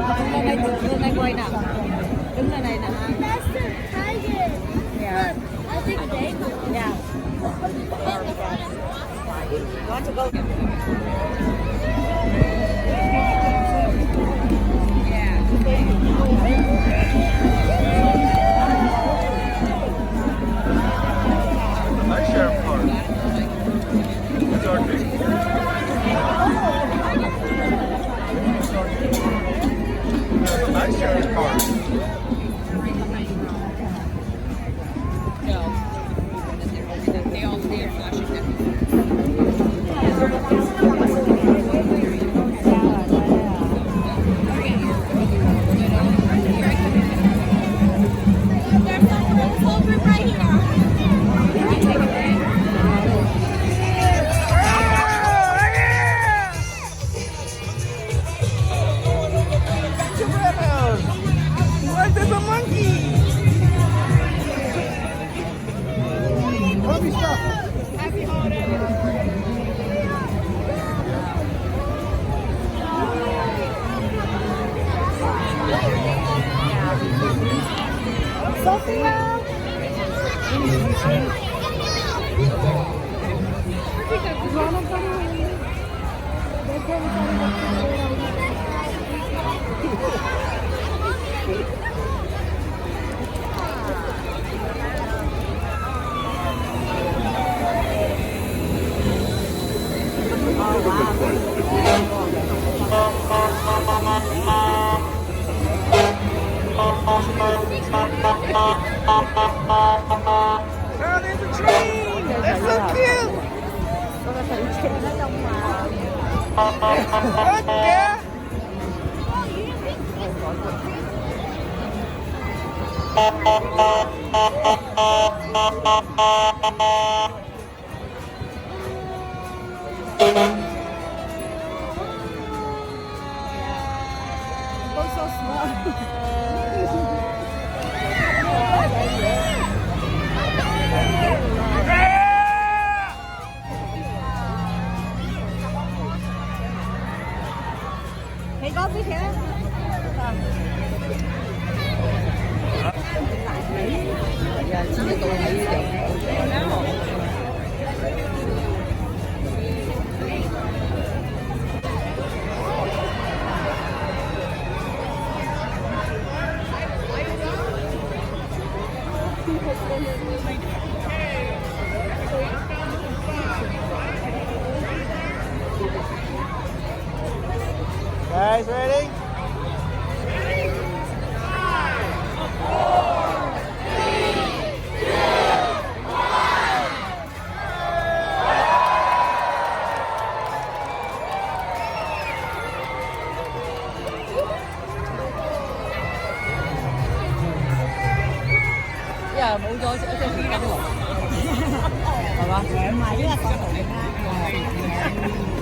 Lên đây quay nào. Đứng lên này nè. Yeah. Yeah. Want to go? Nice sheriff car. It's Arctic. Nice sheriff car. They're flashing them. What? There's a monkey! Let me stop. Happy holidays. Sophia! Oh, there's a train! That's so cute! Look there! Go so slow. Thấy có biết thế. Giờ xin cho tôi thấy Guys, ready? giờ冇咗ở trên phía đất rồi.係嘛？唔係，呢個講同你啱。